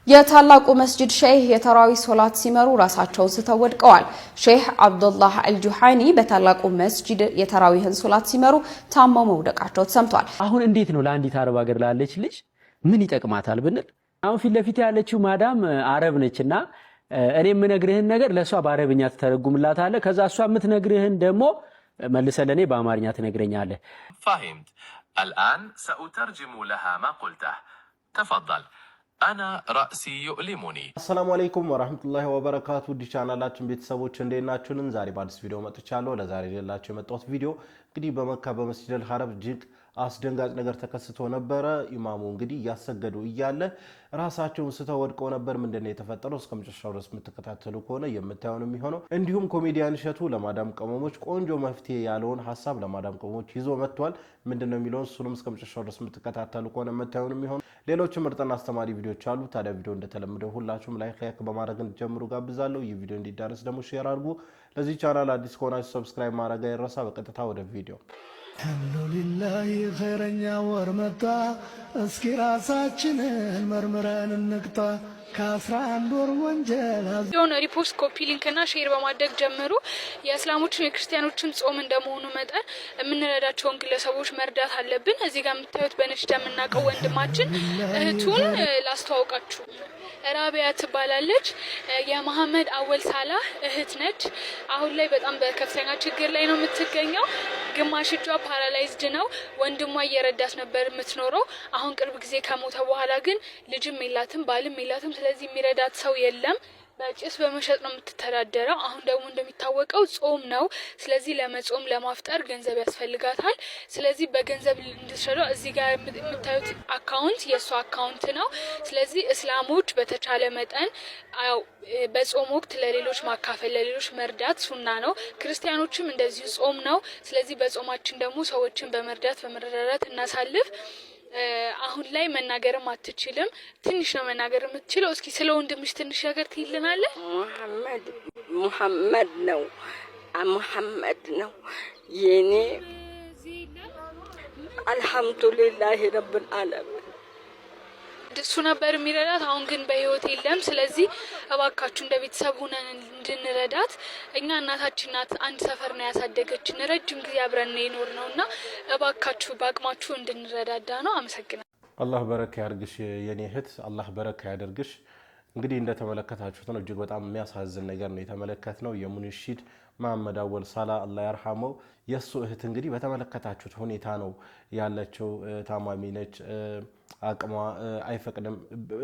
የታላቁ መስጂድ ሼህ የተራዊ ሶላት ሲመሩ ራሳቸውን ስተው ወድቀዋል። ሼህ አብዱላህ አልጁሃኒ በታላቁ መስጂድ የተራዊህን ሶላት ሲመሩ ታመው መውደቃቸው ተሰምቷል። አሁን እንዴት ነው ለአንዲት አረብ ሀገር ላለች ልጅ ምን ይጠቅማታል ብንል አሁን ፊት ለፊት ያለችው ማዳም አረብ ነችና እኔ የምነግርህን ነገር ለሷ በአረብኛ ትተረጉምላታለህ። ከዛ እሷ የምትነግርህን ደግሞ መልሰህ ለኔ በአማርኛ ትነግረኛለህ። فهمت الآن سأترجم لها ما قلته تفضل أنا رأسي يؤلمني السلام عليكم ورحمة الله وبركاته دي ቻናላችን ቤተሰቦች እንዴት ናችሁልን? ዛሬ በአዲስ ቪዲዮ መጥቻለሁ። ለዛሬ ሌላችሁ የመጣሁት ቪዲዮ እንግዲህ በመካ በመስጂድ አልሐረም እጅግ አስደንጋጭ ነገር ተከስቶ ነበር። ኢማሙ እንግዲህ ያሰገዱ እያለ ራሳቸውን ስተው ወድቀው ነበር። ምንድነው የተፈጠረው? እስከመጨረሻው ድረስ የምትከታተሉ ከሆነ የምታዩን የሚሆነው። እንዲሁም ኮሜዲያን እሸቱ ለማዳም ቀመሞች ቆንጆ መፍትሄ ያለውን ሐሳብ ለማዳም ቀመሞች ይዞ መጥቷል። ምንድነው የሚለው እሱንም እስከመጨረሻው ድረስ የምትከታተሉ ከሆነ የምታዩን የሚሆነው። ሌሎች ምርጥና አስተማሪ ቪዲዮዎች አሉ። ታዲያ ቪዲዮ እንደተለመደው ሁላችሁም ላይክ በማድረግ እንድትጀምሩ ጋብዛለሁ። ይህ ቪዲዮ እንዲዳረስ ደግሞ ሼር አድርጉ። ለዚህ ቻናል አዲስ ከሆናችሁ ሰብስክራይብ ማድረግ አይረሳ። በቀጥታ ወደ ቪዲዮ አልሐምዱሊላህ ኸይረኛ ወር መጣ፣ እስኪ ራሳችንን መርምረን እንቅጣ። ከ11 ወር ወንጀል ዶን ሪፖስት ኮፒ ሊንክና ሼር በማድረግ ጀምሩ። የእስላሞችን የክርስቲያኖችን ጾም እንደመሆኑ መጠን የምንረዳቸውን ግለሰቦች መርዳት አለብን። እዚህ ጋር የምታዩት በነሽዳ የምናውቀው ወንድማችን እህቱን ላስተዋውቃችሁ። ራቢያ ትባላለች። የመሐመድ አወል ሳላህ እህት ነች። አሁን ላይ በጣም በከፍተኛ ችግር ላይ ነው የምትገኘው። ግማሽ እጇ ፓራላይዝድ ነው። ወንድሟ እየረዳት ነበር የምትኖረው። አሁን ቅርብ ጊዜ ከሞተ በኋላ ግን ልጅም የላትም ባልም የላትም። ስለዚህ የሚረዳት ሰው የለም። በጭስ በመሸጥ ነው የምትተዳደረው። አሁን ደግሞ እንደሚታወቀው ጾም ነው። ስለዚህ ለመጾም ለማፍጠር ገንዘብ ያስፈልጋታል። ስለዚህ በገንዘብ እንድትረዳ እዚህ ጋር የምታዩት አካውንት የእሷ አካውንት ነው። ስለዚህ እስላሞች በተቻለ መጠን ያው በጾም ወቅት ለሌሎች ማካፈል ለሌሎች መርዳት ሱና ነው። ክርስቲያኖችም እንደዚሁ ጾም ነው። ስለዚህ በጾማችን ደግሞ ሰዎችን በመርዳት በመረዳዳት እናሳልፍ። አሁን ላይ መናገርም አትችልም። ትንሽ ነው መናገር የምትችለው። እስኪ ስለ ወንድምሽ ትንሽ ነገር ትይልናለህ? ሙሐመድ ነው የኔ። አልሐምዱሊላህ ረብል ዓለሚን እሱ ነበር የሚረዳት። አሁን ግን በህይወት የለም። ስለዚህ እባካችሁ እንደ ቤተሰብ ሆነን እንድንረዳት። እኛ እናታችን ናት፣ አንድ ሰፈር ነው ያሳደገችን፣ ረጅም ጊዜ አብረን የኖር ነውና እባካችሁ በአቅማችሁ እንድንረዳዳ ነው። አመሰግናለሁ። አላህ በረካ ያድርግሽ የኔ እህት፣ አላህ በረካ ያድርግሽ። እንግዲህ እንደተመለከታችሁት ነው እጅግ በጣም የሚያሳዝን ነገር ነው የተመለከትነው። የሙንሺድ መሐመድ አወል ሳላ አላህ ያርሐመው የሱ እህት እንግዲህ በተመለከታችሁት ሁኔታ ነው ያለችው። ታማሚ ነች፣ አቅሟ አይፈቅድም።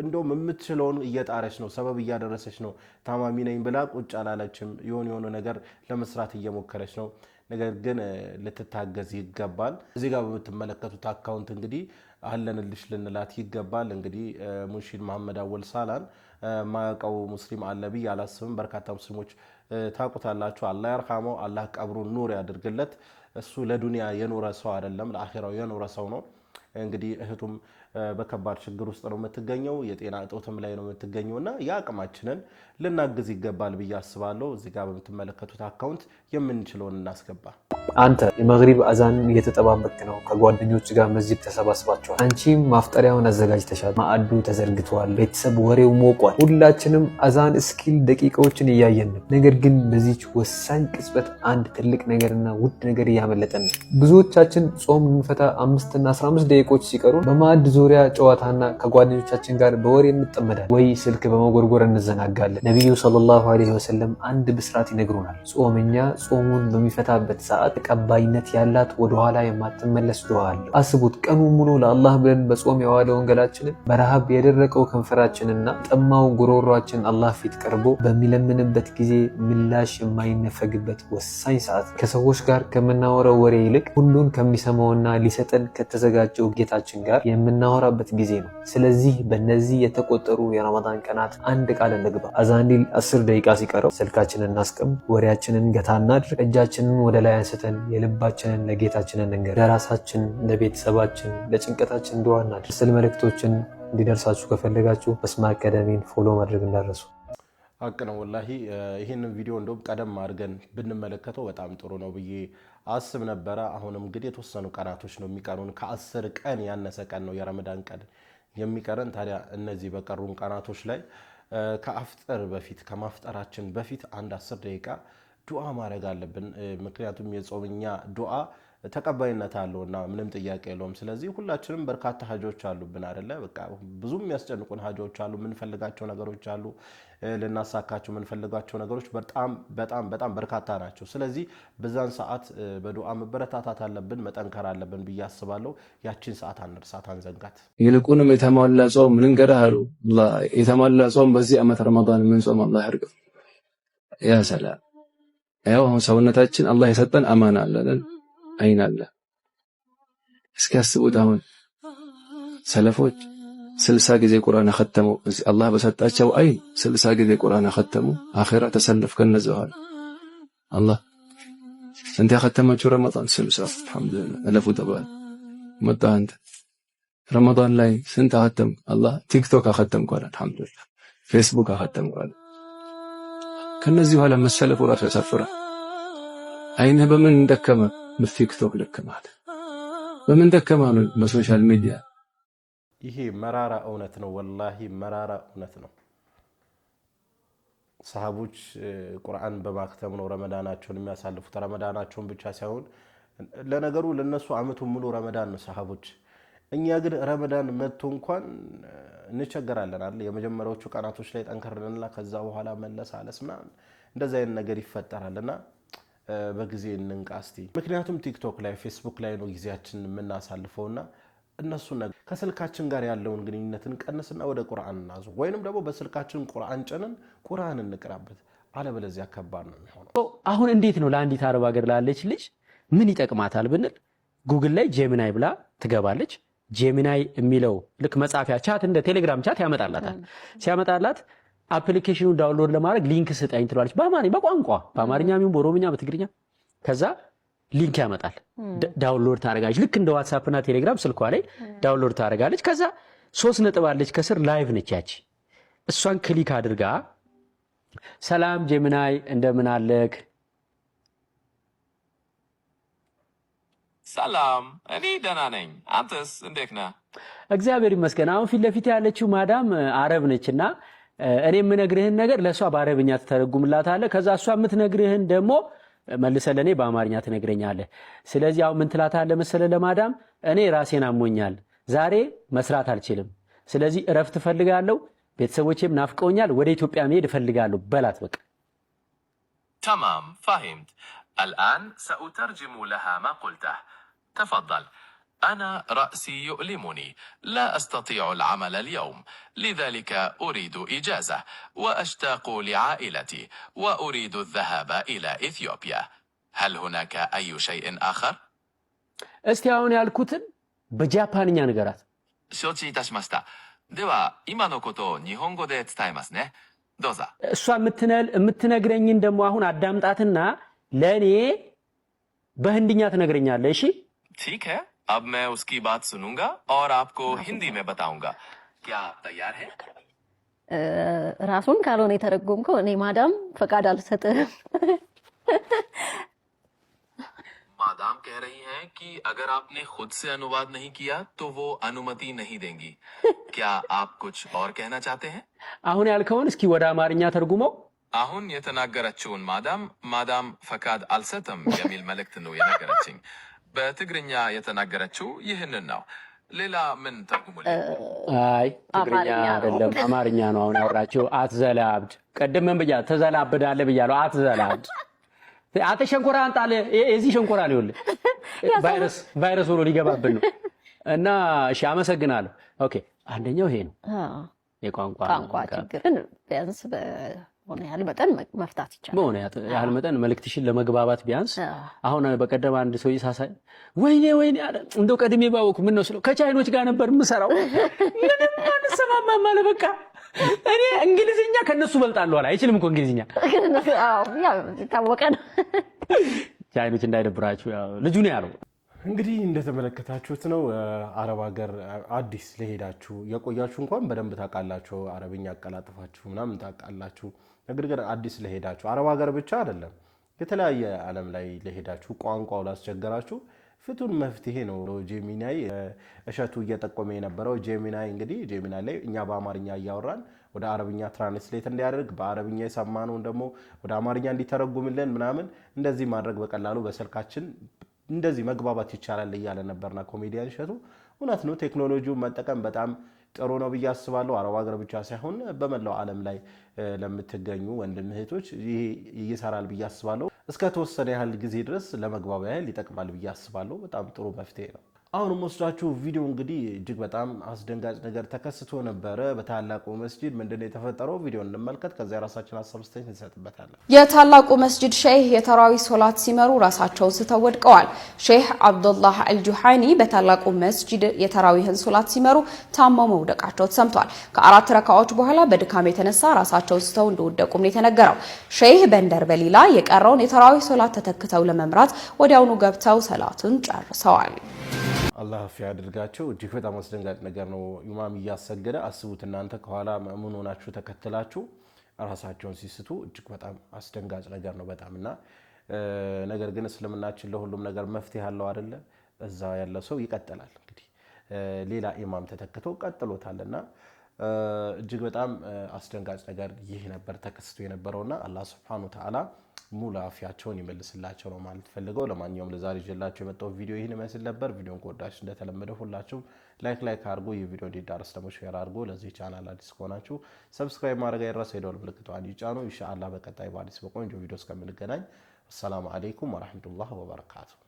እንደውም የምትችለውን እየጣረች ነው፣ ሰበብ እያደረሰች ነው። ታማሚ ነኝ ብላ ቁጭ አላለችም። የሆነ ነገር ለመስራት እየሞከረች ነው። ነገር ግን ልትታገዝ ይገባል። እዚህ ጋር በምትመለከቱት አካውንት እንግዲህ አለንልሽ ልንላት ይገባል። እንግዲህ ሙንሺድ መሐመድ አወል ሳላን ማያውቀው ሙስሊም አለ ብዬ አላስብም። በርካታ ሙስሊሞች ታውቁታላችሁ። አላህ ያርሐመው፣ አላህ ቀብሩን ኑር ያድርግለት። እሱ ለዱንያ የኖረ ሰው አይደለም፣ ለአኺራው የኖረ ሰው ነው። እንግዲህ እህቱም በከባድ ችግር ውስጥ ነው የምትገኘው፣ የጤና እጦትም ላይ ነው የምትገኘውና የአቅማችንን ልናግዝ ይገባል ብዬ አስባለሁ። እዚህ ጋር በምትመለከቱት አካውንት የምንችለውን እናስገባ። አንተ የመግሪብ አዛን እየተጠባበቅ ነው፣ ከጓደኞች ጋር መስጂድ ተሰባስባችኋል። አንቺም ማፍጠሪያውን አዘጋጅተሻል፣ ማዕዱ ተዘርግቷል፣ ቤተሰብ ወሬው ሞቋል። ሁላችንም አዛን እስኪል ደቂቃዎችን እያየን ነው። ነገር ግን በዚች ወሳኝ ቅጽበት አንድ ትልቅ ነገርና ውድ ነገር እያመለጠን ነው። ብዙዎቻችን ጾም ልንፈታ 5 እና 15 ደቂቃዎች ሲቀሩ በማዕድ ዙሪያ ጨዋታና ከጓደኞቻችን ጋር በወሬ እንጠመዳለን ወይ ስልክ በመጎርጎር እንዘናጋለን። ነቢዩ ሰለላሁ ዐለይሂ ወሰለም አንድ ብስራት ይነግሩናል። ጾመኛ ጾሙን በሚፈታበት ሰዓት ተቀባይነት ያላት ወደኋላ የማትመለስ ዱዓ አለ። አስቡት፣ ቀኑ ሙሉ ለአላህ ብለን በጾም የዋለውን ገላችንን በረሃብ የደረቀው ከንፈራችንና ጠማው ጉሮሯችን አላህ ፊት ቀርቦ በሚለምንበት ጊዜ ምላሽ የማይነፈግበት ወሳኝ ሰዓት፣ ከሰዎች ጋር ከምናወራው ወሬ ይልቅ ሁሉን ከሚሰማውና ሊሰጠን ከተዘጋጀው ጌታችን ጋር የምናወራበት ጊዜ ነው። ስለዚህ በእነዚህ የተቆጠሩ የረመዳን ቀናት አንድ ቃል እንግባ። አዛን ሊል 10 ደቂቃ ሲቀረው ስልካችንን እናስቀም፣ ወሬያችንን ገታ እናድርግ፣ እጃችንን ወደ ላይ አንስተን የልባችንን ለጌታችን እንንገር። ለራሳችን፣ ለቤተሰባችን፣ ለጭንቀታችን ዱዓ እናድርግ። ስለ መልእክቶችን እንዲደርሳችሁ ከፈለጋችሁ በስማ አካዳሚን ፎሎ ማድረግ እንዳትረሱ። ሀቅ ነው ወላሂ። ይህንን ቪዲዮ እንደውም ቀደም አድርገን ብንመለከተው በጣም ጥሩ ነው ብዬ አስብ ነበረ። አሁንም እንግዲህ የተወሰኑ ቀናቶች ነው የሚቀሩን። ከ10 ቀን ያነሰ ቀን ነው የረመዳን ቀን የሚቀረን ታዲያ እነዚህ በቀሩን ቀናቶች ላይ ከአፍጠር በፊት ከማፍጠራችን በፊት አንድ 10 ደቂቃ ዱዓ ማድረግ አለብን። ምክንያቱም የጾምኛ ዱዓ ተቀባይነት አለውና ምንም ጥያቄ የለውም። ስለዚህ ሁላችንም በርካታ ሀጆች አሉብን አይደለ? በቃ ብዙም የሚያስጨንቁን ሀጆች አሉ፣ ምንፈልጋቸው ነገሮች አሉ፣ ልናሳካቸው ምንፈልጋቸው ነገሮች በጣም በርካታ ናቸው። ስለዚህ በዛን ሰዓት በዱዓ መበረታታት አለብን፣ መጠንከር አለብን ብዬ አስባለሁ። ያቺን ሰዓት አንርሳት፣ አንዘንጋት። ይልቁንም የተሟላ ጾም ልንገርህ አሉ የተሟላ ጾም በዚህ ዓመት ረመዳን ምን ጾም አላህ ያርገው። ያ ሰላም ያው ሰውነታችን አላህ የሰጠን አማና አለን አይን አለ። እስኪ አስቡት አሁን ሰለፎች 60 ጊዜ ቁርአን አختሙ አላህ በሰጣቸው አይን 60 ጊዜ ቁርአን አختሙ አኺራ ተሰለፍ ከነዘዋል አላህ እንት ያختማችሁ ረመዳን 60 አልহামዱሊላህ አለፉ ተባለ መጣ አንተ ረመዳን ላይ ስንት አختም አላህ ቲክቶክ አختም ቋል አልহামዱሊላህ ፌስቡክ አختም ቋል ከነዚህ በኋላ መሰለፉ ራሱ ያሳፍራል። አይንህ በምን እንደከመ በቲክቶክ ደከማት በምን ደከማ ነው በሶሻል ሚዲያ። ይሄ መራራ እውነት ነው፣ ወላሂ መራራ እውነት ነው። ሰሃቦች ቁርአን በማክተም ነው ረመዳናቸውን የሚያሳልፉት። ረመዳናቸውን ብቻ ሳይሆን ለነገሩ ለነሱ አመቱን ሙሉ ረመዳን ነው ሰሃቦች። እኛ ግን ረመዳን መጥቶ እንኳን እንቸገራለን አይደል? የመጀመሪያዎቹ ቀናቶች ላይ ጠንከርንና ከዛ በኋላ መለሳለስና እንደዛ አይነት ነገር ይፈጠራልና በጊዜ እንንቃስቲ። ምክንያቱም ቲክቶክ ላይ ፌስቡክ ላይ ነው ጊዜያችንን የምናሳልፈውና እነሱ ነገር ከስልካችን ጋር ያለውን ግንኙነትን ቀንስና ወደ ቁርአን እናዙ፣ ወይንም ደግሞ በስልካችን ቁርአን ጭነን ቁርአን እንቅራበት። አለበለዚያ ከባድ ነው የሚሆነው። አሁን እንዴት ነው ለአንዲት አረብ ሀገር ላለች ልጅ ምን ይጠቅማታል ብንል ጉግል ላይ ጄሚናይ ብላ ትገባለች። ጄሚናይ የሚለው ልክ መጻፊያ ቻት እንደ ቴሌግራም ቻት ያመጣላታል። ሲያመጣላት አፕሊኬሽኑን ዳውንሎድ ለማድረግ ሊንክ ስጠኝ ትላለች። በቋንቋ በአማርኛም ይሁን በኦሮምኛ በትግርኛ። ከዛ ሊንክ ያመጣል፣ ዳውንሎድ ታደርጋለች። ልክ እንደ ዋትስአፕ እና ቴሌግራም ስልኳ ላይ ዳውንሎድ ታደርጋለች። ከዛ 3 ነጥብ አለች ከስር ላይቭ ነች ያቺ። እሷን ክሊክ አድርጋ ሰላም ጄሚናይ እንደምን አለክ? ሰላም እኔ ደህና ነኝ፣ አንተስ እንዴት ነህ? እግዚአብሔር ይመስገን። አሁን ፊት ለፊት ያለችው ማዳም አረብ ነችና እኔ የምነግርህን ነገር ለሷ በአረብኛ ትተረጉምላታለህ። ከዛ እሷ የምትነግርህን ደግሞ መልሰህ ለኔ በአማርኛ ትነግረኛለህ። ስለዚህ አሁን ምን ትላታለህ መሰለህ ለማዳም፣ እኔ ራሴን አሞኛል፣ ዛሬ መስራት አልችልም፣ ስለዚህ እረፍት እፈልጋለሁ፣ ቤተሰቦቼም ናፍቀውኛል፣ ወደ ኢትዮጵያ መሄድ እፈልጋለሁ በላት በቃ። تمام فهمت. الآن سأترجم لها ما قلته. تفضل. أنا رأسي يؤلمني، لا أستطيع العمل اليوم، لذلك أريد إجازة وأشتاق لعائلتي وأريد الذهاب إلى إثيوبيا. هل هناك أي شيء آخر؟ استيعوني الكتن بجابانيا نغرات. 承知いたしました。では今のことを日本語で伝えますね。どうぞ。እሷ የምትነግረኝን ደግሞ አሁን አዳምጣትና ለኔ በህንድኛ ትነግረኛለህ። እሺ ठीक है, अब मैं उसकी बात सुनूंगा और आपको हिंदी में बताऊंगा। क्या तैयार है? ራሱን ካልሆነ የተረጎምከው እኔ ማዳም ፈቃድ አልሰጥም። मादाम कह रही हैं कि अगर आपने खुद से अनुवाद नहीं किया तो वो अनुमति नहीं देंगी। क्या आप कुछ और कहना चाहते हैं? አሁን ያልከውን እስኪ ወደ አማርኛ ተርጉመው። አሁን የተናገረችውን ማዳም ፈቃድ አልሰጥም የሚል መልእክት ነው የነገረችኝ። በትግርኛ የተናገረችው ይህንን ነው። ሌላ ምን ተርጉሙልኝ? አይ ትግርኛ አይደለም አማርኛ ነው አሁን ያወራችው። አትዘላብድ። ቀደም ምን ብያ ተዘላብዳለህ ብያለሁ። አትዘላብድ። አተ ሸንኮራ አንጣለ እዚህ ሸንኮራ ነው ይኸውልህ፣ ቫይረስ ሆኖ ሊገባብን ነው። እና እሺ አመሰግናለሁ። ኦኬ አንደኛው ይሄ ነው የቋንቋ ችግርን ቢያንስ በሆነ ያህል መጠን መፍታት ይቻላል። በሆነ ያህል መጠን መልእክትሽን ለመግባባት ቢያንስ። አሁን በቀደም አንድ ሰው ይሳሳይ ወይኔ አለ እንደው ቀድሜ ባወኩ ምን ነው ስለው ከቻይኖች ጋር ነበር የምሰራው ምንም አንሰማማም አለ። በቃ እኔ እንግሊዝኛ ከነሱ በልጣለሁ አለ። አይችልም እኮ እንግሊዝኛ። አዎ ያው ታወቀ ነው። ቻይኖች እንዳይደብራችሁ ያው ልጁ ነው ያለው። እንግዲህ እንደተመለከታችሁት ነው። አረብ ሀገር አዲስ ለሄዳችሁ የቆያችሁ እንኳን በደንብ ታውቃላችሁ፣ አረብኛ አቀላጥፋችሁ ምናምን ታውቃላችሁ። ነገር ግን አዲስ ለሄዳችሁ አረብ ሀገር ብቻ አይደለም የተለያየ ዓለም ላይ ለሄዳችሁ ቋንቋው ላስቸገራችሁ ፍቱን መፍትሄ ነው። ጄሚናይ እሸቱ እየጠቆመ የነበረው ጄሚናይ እንግዲህ ጄሚናይ ላይ እኛ በአማርኛ እያወራን ወደ አረብኛ ትራንስሌት እንዲያደርግ በአረብኛ የሰማነውን ደግሞ ወደ አማርኛ እንዲተረጉምልን ምናምን እንደዚህ ማድረግ በቀላሉ በስልካችን እንደዚህ መግባባት ይቻላል እያለ ነበርና ኮሜዲያን እሸቱ እውነት ነው። ቴክኖሎጂውን መጠቀም በጣም ጥሩ ነው ብዬ አስባለሁ። አረብ ሀገር ብቻ ሳይሆን በመላው ዓለም ላይ ለምትገኙ ወንድም እህቶች ይሄ ይሰራል ብዬ አስባለሁ። እስከ ተወሰነ ያህል ጊዜ ድረስ ለመግባቢያ ሊጠቅማል ብዬ አስባለሁ። በጣም ጥሩ መፍትሄ ነው። አሁንም ወስዳችሁ ቪዲዮ እንግዲህ እጅግ በጣም አስደንጋጭ ነገር ተከስቶ ነበረ በታላቁ መስጂድ። ምንድነው የተፈጠረው? ቪዲዮ እንመልከት። ከዛ የራሳችን ሐሳብ አስተያየት እንሰጥበታለን። የታላቁ መስጂድ ሼህ የተራዊ ሶላት ሲመሩ ራሳቸውን ስተው ወድቀዋል። ሼህ አብዱላህ አልጁሃኒ በታላቁ መስጂድ የተራዊህን ሶላት ሲመሩ ታመው መውደቃቸው ተሰምቷል። ከአራት ረካዎች በኋላ በድካም የተነሳ ራሳቸውን ስተው እንደወደቁም ነው የተነገረው። ሼህ በንደር በሊላ የቀረውን የተራዊ ሶላት ተተክተው ለመምራት ወዲያውኑ ገብተው ሰላቱን ጨርሰዋል። አላህ አፍ ያድርጋቸው። እጅግ በጣም አስደንጋጭ ነገር ነው። ኢማም እያሰገደ አስቡት እናንተ ከኋላ ምን ሆናችሁ ተከትላችሁ ራሳቸውን ሲስቱ እጅግ በጣም አስደንጋጭ ነገር ነው በጣምና ነገር ግን እስልምናችን ለሁሉም ነገር መፍትሄ አለው አይደለ? እዛ ያለ ሰው ይቀጥላል። እንግዲህ ሌላ ኢማም ተተክቶ ቀጥሎታልና እጅግ በጣም አስደንጋጭ ነገር ይህ ነበር ተከስቶ የነበረውና አላህ Subhanahu Wa Ta'ala ሙሉ አፊያቸውን ይመልስላቸው ነው ማለት ፈልገው። ለማንኛውም ለዛሬ ይዤላችሁ የመጣው ቪዲዮ ይህን መስል ነበር። ቪዲዮን ከወዳችሁ እንደተለመደው ሁላችሁም ላይክ አድርጉ። ይህ ቪዲዮ እንዲዳረስ ደግሞ ሼር አድርጉ። ለዚህ ቻናል አዲስ ከሆናችሁ ሰብስክራይብ ማድረግ አይረሳ። የደወል ምልክቷን ይጫኑ። ኢንሻአላህ በቀጣይ በአዲስ በቆንጆ ቪዲዮ እስከምንገናኝ ሰላም አለይኩም ወራህመቱላሂ ወበረካቱ።